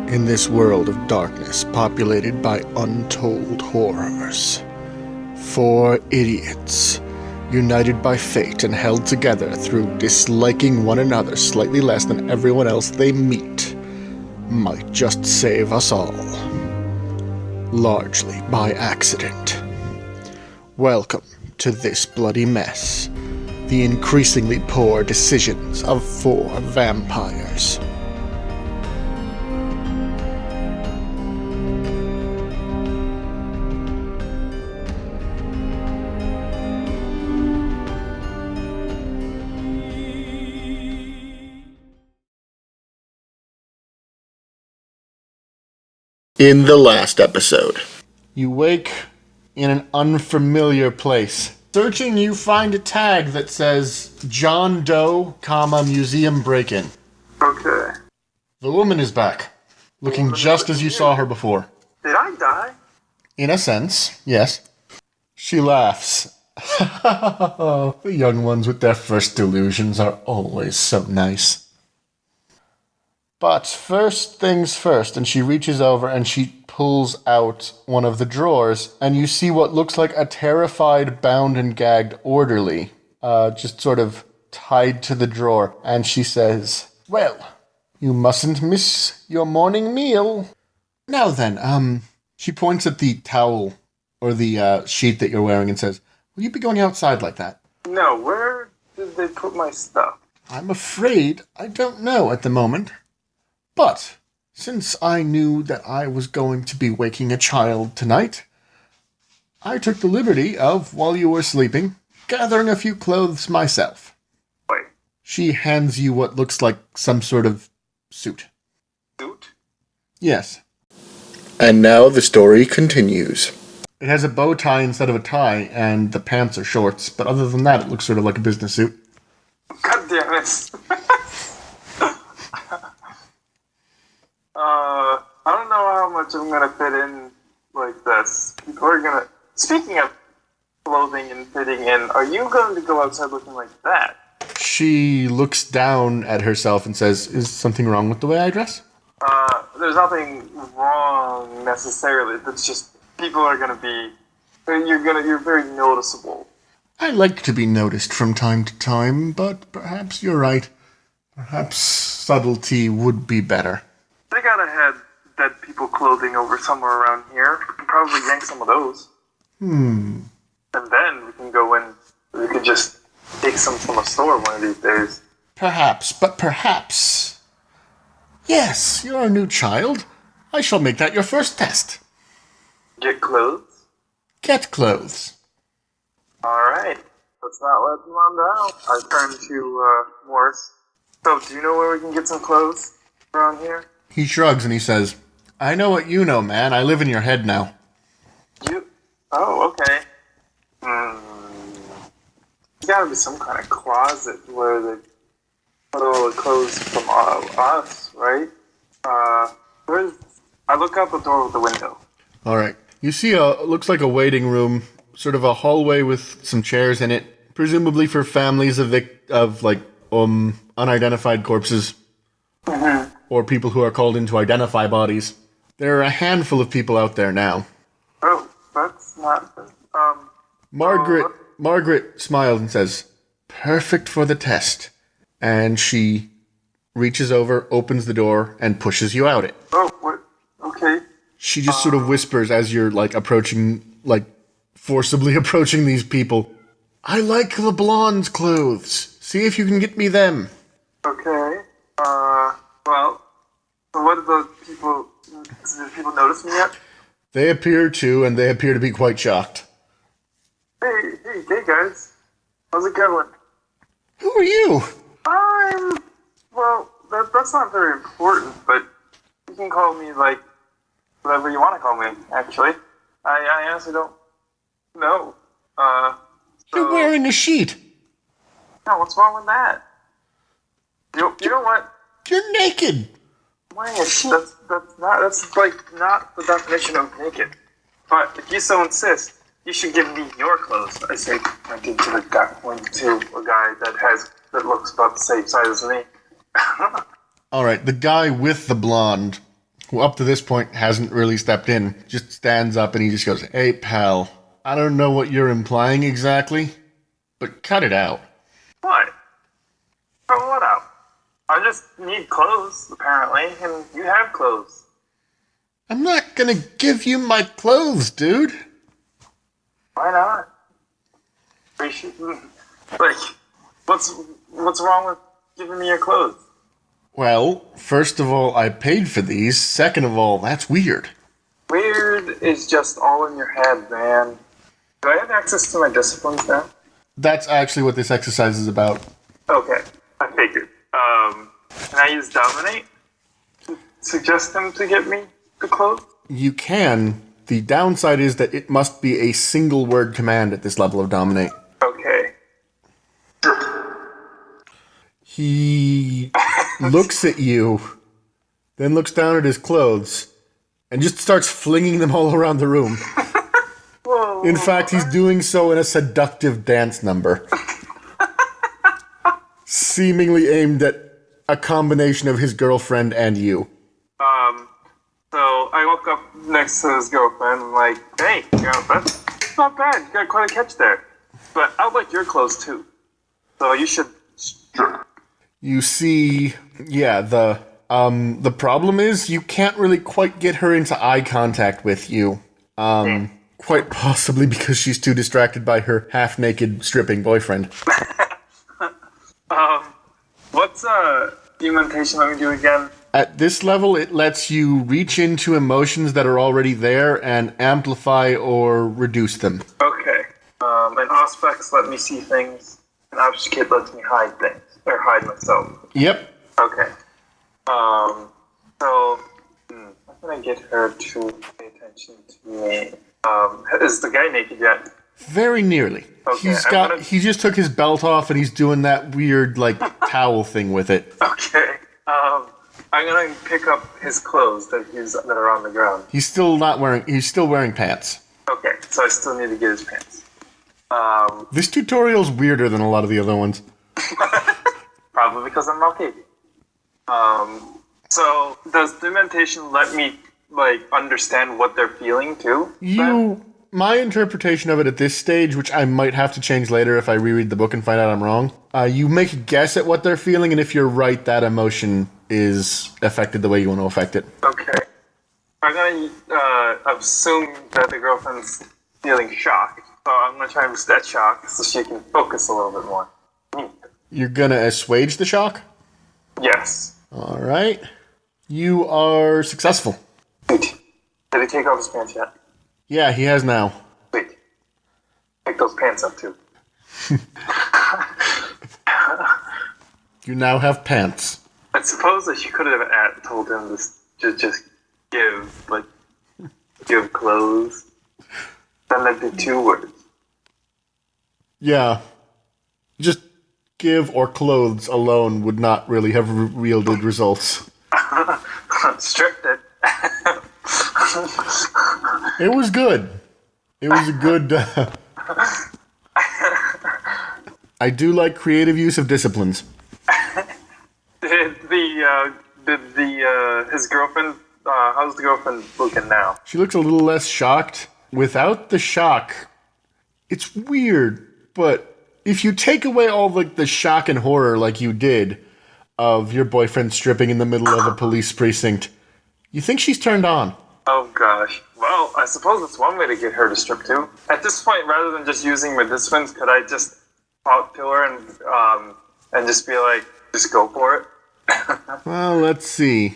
In this world of darkness populated by untold horrors, 4 idiots, united by fate and held together through disliking one another slightly less than everyone else they meet, might just save us all. Largely by accident. Welcome to This Bloody Mess, the increasingly poor decisions of 4 vampires. In the last episode, you wake in an unfamiliar place. Searching, you find a tag that says John Doe, museum break-in. Okay. The woman is back, looking just as you saw her before. Did I die? In a sense, yes. She laughs. The young ones with their first delusions are always so nice. But first things first, and she reaches over and she pulls out one of the drawers, and you see what looks like a terrified, bound and gagged orderly, just sort of tied to the drawer, and she says, "Well, you mustn't miss your morning meal. Now then, she points at the towel, or the sheet that you're wearing, and says, will you be going outside like that? No, where did they put my stuff? I'm afraid I don't know at the moment. But, since I knew that I was going to be waking a child tonight, I took the liberty of, while you were sleeping, gathering a few clothes myself." Wait. She hands you what looks like some sort of suit. Suit? Yes. And now the story continues. It has a bow tie instead of a tie, and the pants are shorts, but other than that, it looks sort of like a business suit. God damn it. I don't know how much I'm gonna fit in like this. People are gonna... Speaking of clothing and fitting in, are you going to go outside looking like that? She looks down at herself and says, is something wrong with the way I dress? There's nothing wrong necessarily. It's just people are gonna be... You're very noticeable. I like to be noticed from time to time, but perhaps you're right. Perhaps subtlety would be better. They gotta have dead people clothing over somewhere around here. We can probably yank some of those. And then we can go in. We could just take some from a store one of these days. Perhaps, but perhaps. Yes, you're a new child. I shall make that your first test. Get clothes? Get clothes. Alright. Let's not let them on down. I turn to Morris. So, do you know where we can get some clothes around here? He shrugs and he says, I know what you know, man. I live in your head now. You? Oh, okay. There's gotta be some kind of closet where they put all the clothes from us, right? I look out the door with the window. Alright. You see looks like a waiting room, sort of a hallway with some chairs in it, presumably for families of unidentified corpses. Mm-hmm. Or people who are called in to identify bodies. There are a handful of people out there now. Oh, that's not... Margaret smiles and says, perfect for the test. And she reaches over, opens the door, and pushes you out it. Oh, what? Okay. She just sort of whispers as you're, forcibly approaching these people. I like the blonde's clothes. See if you can get me them. Okay. Well, what did the people... Did people notice me yet? They appear to, and they appear to be quite shocked. Hey guys. How's it going? Who are you? Well, that's not very important, but you can call me, whatever you want to call me, actually. I honestly don't know. You're wearing a sheet. No, what's wrong with that? You know what? You're naked. I'm wearing a sheet. That's not the definition of naked. But if you so insist, you should give me your clothes. I say, pointing to a guy that looks about the same size as me. All right, the guy with the blonde who up to this point hasn't really stepped in, just stands up and he just goes, "Hey, pal, I don't know what you're implying exactly, but cut it out." What? Throw what out? I just need clothes, apparently, and you have clothes. I'm not gonna give you my clothes, dude. Why not? Like, what's wrong with giving me your clothes? Well, first of all, I paid for these. Second of all, that's weird. Weird is just all in your head, man. Do I have access to my disciplines now? That's actually what this exercise is about. Okay, I figured. Can I use Dominate to suggest him to get me the clothes? You can. The downside is that it must be a single word command at this level of Dominate. Okay. He looks at you, then looks down at his clothes, and just starts flinging them all around the room. Whoa. In fact, he's doing so in a seductive dance number, seemingly aimed at a combination of his girlfriend and you. So I woke up next to his girlfriend and like, hey, that's not bad. You got quite a catch there. But I would like your clothes too. So you should. You see, yeah, the problem is you can't really quite get her into eye contact with you. Quite possibly because she's too distracted by her half-naked stripping boyfriend. What's dementation let me do again? At this level, it lets you reach into emotions that are already there and amplify or reduce them. Okay. And aspects let me see things, and obfuscate lets me hide things, or hide myself. Yep. Okay. So, how can I get her to pay attention to me? Is the guy naked yet? Very nearly. Okay, He just took his belt off and he's doing that weird, like, towel thing with it. Okay. I'm gonna pick up his clothes that are on the ground. He's still wearing pants. Okay, so I still need to get his pants. This tutorial's weirder than a lot of the other ones. Probably because I'm not naked. So does dementation let me, like, understand what they're feeling too? My interpretation of it at this stage, which I might have to change later if I reread the book and find out I'm wrong, you make a guess at what they're feeling, and if you're right, that emotion is affected the way you want to affect it. Okay. I'm gonna assume that the girlfriend's feeling shocked, so I'm gonna try and boost that shock so she can focus a little bit more. You're gonna assuage the shock? Yes. Alright. You are successful. Sweet. Did he take off his pants yet? Yeah, he has now. Sweet. Pick those pants up too. You now have pants. I suppose that she could have told him to just give clothes. Then that'd be 2 words. Yeah. Just give or clothes alone would not really have yielded results. Stripped it. It was good. It was a good... I do like creative use of disciplines. Did his girlfriend, how's the girlfriend looking now? She looks a little less shocked. Without the shock, it's weird, but if you take away all the shock and horror like you did of your boyfriend stripping in the middle of a police precinct, you think she's turned on. Oh gosh. Well, I suppose that's one way to get her to strip too. At this point, rather than just using my disciplines, could I just talk to her and just be like, just go for it? Well, let's see.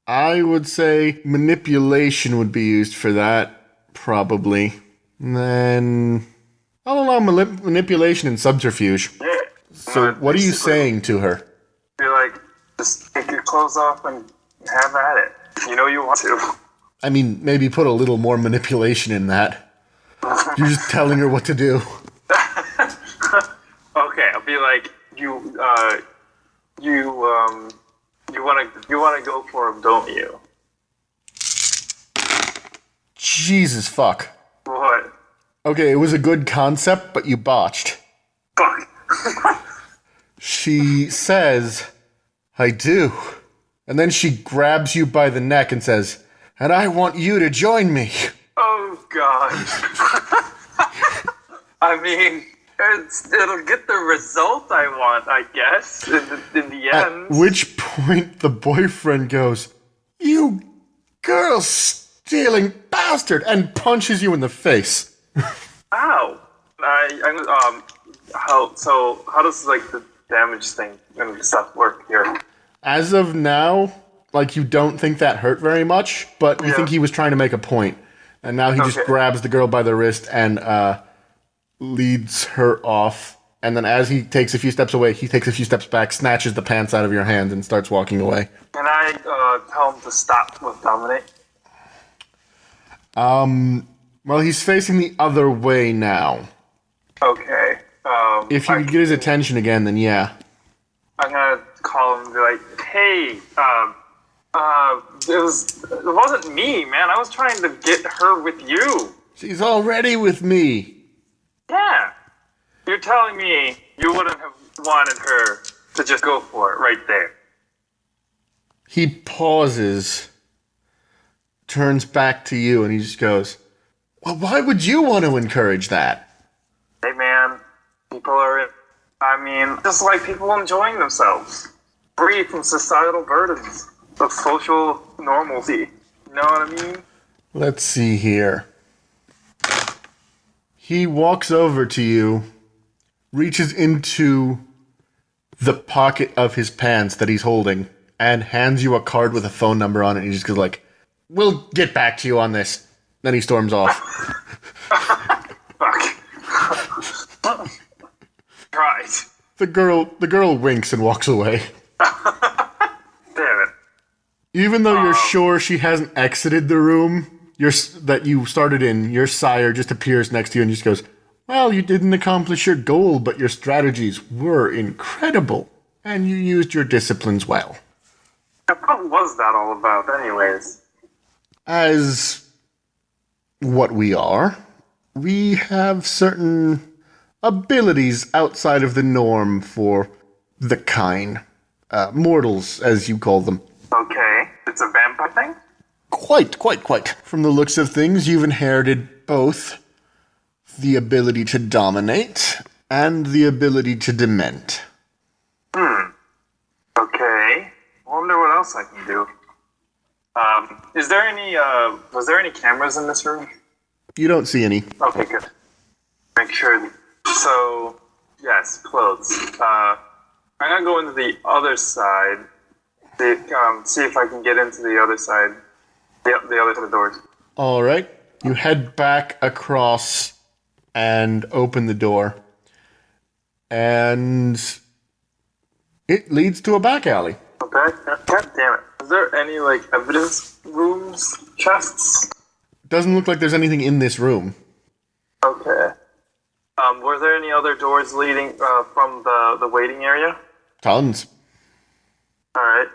I would say manipulation would be used for that, probably. And then I'll allow manipulation and subterfuge. Yeah. So what are you saying to her? Be like, just take your clothes off and have at it. You know you want to. I mean, maybe put a little more manipulation in that. You're just telling her what to do. Okay, I'll be like, you wanna go for him, don't you? Jesus fuck. What? Okay, it was a good concept, but you botched. Fuck. She says, I do. And then she grabs you by the neck and says, "And I want you to join me." Oh, God. I mean, it'll get the result I want, I guess, in the end. At which point the boyfriend goes, "You girl-stealing bastard," and punches you in the face. Ow. How does, like, the damage thing and stuff work here? As of now, like, you don't think that hurt very much, but you think he was trying to make a point. And now he just grabs the girl by the wrist and leads her off. And then as he takes a few steps away, he takes a few steps back, snatches the pants out of your hand, and starts walking away. Can I tell him to stop with Dominate? Well, he's facing the other way now. Okay. If you could get his attention again, then yeah. I'm gonna call him and be like, "Hey, it wasn't me, man. I was trying to get her with you." She's already with me. Yeah. You're telling me you wouldn't have wanted her to just go for it right there. He pauses, turns back to you, and he just goes, "Well, why would you want to encourage that?" Hey, man. People are, just like people enjoying themselves. Free from societal burdens of social normalcy. You know what I mean? Let's see here. He walks over to you, reaches into the pocket of his pants that he's holding, and hands you a card with a phone number on it, and he just goes like, "We'll get back to you on this." Then he storms off. Fuck. Right. The girl winks and walks away. Damn it. Even though you're sure she hasn't exited the room that you started in, your sire just appears next to you and just goes, "Well, you didn't accomplish your goal, but your strategies were incredible, and you used your disciplines well." What was that all about, anyways? As what we are, we have certain abilities outside of the norm for the kind. Mortals, as you call them. Okay. It's a vampire thing? Quite. From the looks of things, you've inherited both the ability to dominate and the ability to dement. Okay. I wonder what else I can do. Was there any cameras in this room? You don't see any. Okay, good. Make sure. So, yes, clothes. I'm gonna go into the other side. See if I can get into the other side. The other side of the doors. All right. You head back across and open the door. And it leads to a back alley. Okay. God damn it. Is there any, like, evidence rooms? Chests? Doesn't look like there's anything in this room. Okay. Were there any other doors leading from the waiting area? Tons. Alright.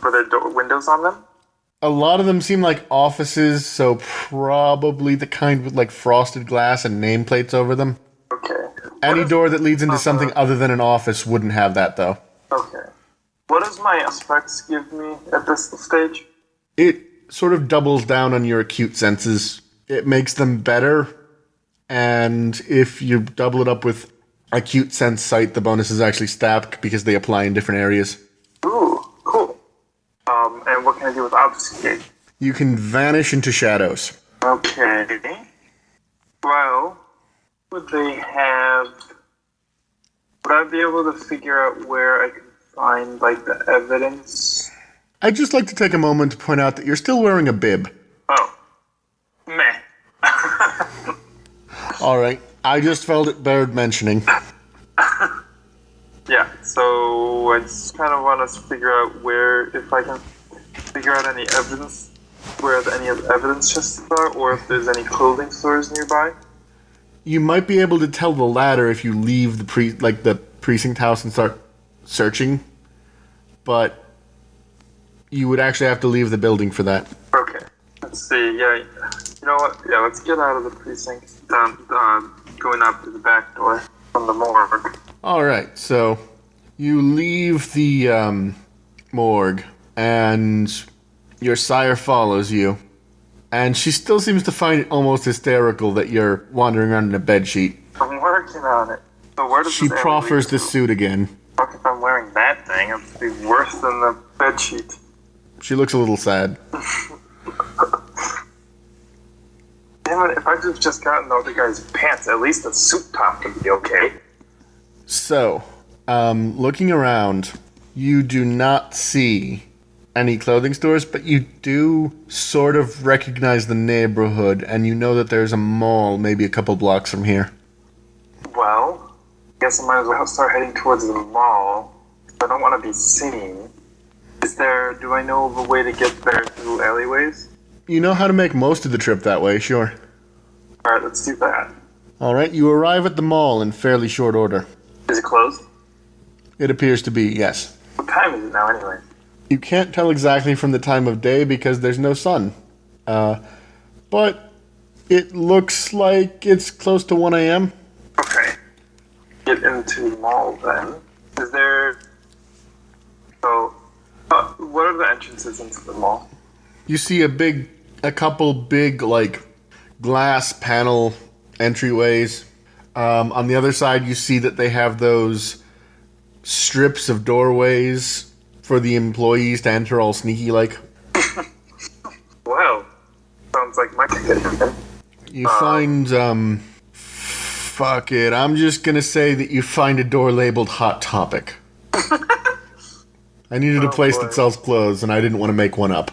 Were there windows on them? A lot of them seem like offices, so probably the kind with like frosted glass and nameplates over them. Okay. Any door that leads into something other than an office wouldn't have that, though. Okay. What does my aspects give me at this stage? It sort of doubles down on your acute senses. It makes them better, and if you double it up with acute sense sight, the bonus is actually stacked because they apply in different areas. Ooh, cool. And what can I do with obfuscate? You can vanish into shadows. Okay. Well, would they have... Would I be able to figure out where I could find, like, the evidence? I'd just like to take a moment to point out that you're still wearing a bib. Oh. Meh. Alright, I just felt it bared mentioning. Yeah, so I just kind of want to figure out if I can figure out any evidence, where any of the evidence chests are, or if there's any clothing stores nearby. You might be able to tell the latter if you leave the precinct house and start searching, but you would actually have to leave the building for that. Okay, let's see. Yeah, you know what? Yeah, let's get out of the precinct. Going up to the back door from the morgue. All right, so you leave the morgue and your sire follows you. And she still seems to find it almost hysterical that you're wandering around in a bedsheet. I'm working on it. So where does She this proffers the suit again. Fuck if I'm wearing that thing. It'll be worse than the bedsheet. She looks a little sad. Damn it, if I could've just gotten the other guy's pants, at least the suit top would be okay. So, looking around, you do not see any clothing stores, but you do sort of recognize the neighborhood, and you know that there's a mall maybe a couple blocks from here. Well, I guess I might as well start heading towards the mall. I don't want to be seen. Do I know of a way to get there through alleyways? You know how to make most of the trip that way, sure. Alright, let's do that. Alright, you arrive at the mall in fairly short order. Is it closed? It appears to be, yes. What time is it now anyway? You can't tell exactly from the time of day because there's no sun. But it looks like it's close to 1 a.m. Okay. Get into the mall then. Is there... So, what are the entrances into the mall? You see a couple big, like, glass panel entryways. On the other side, you see that they have those strips of doorways for the employees to enter all sneaky-like. Wow. Sounds like my condition. You find, fuck it. I'm just gonna say that you find a door labeled Hot Topic. I needed a place that sells clothes, and I didn't want to make one up.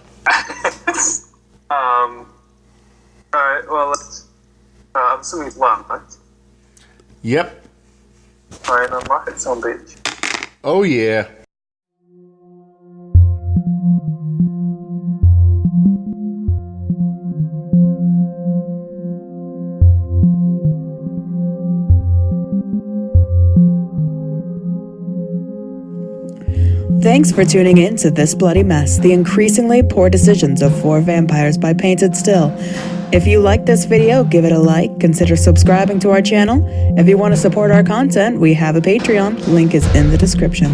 Alright, well, let's... I'm assuming it's locked. Yep. Alright, unlock its home page. Oh, yeah. Thanks for tuning in to This Bloody Mess, the increasingly poor decisions of 4 vampires by Painted Still. If you like this video, give it a like, consider subscribing to our channel. If you want to support our content, we have a Patreon, link is in the description.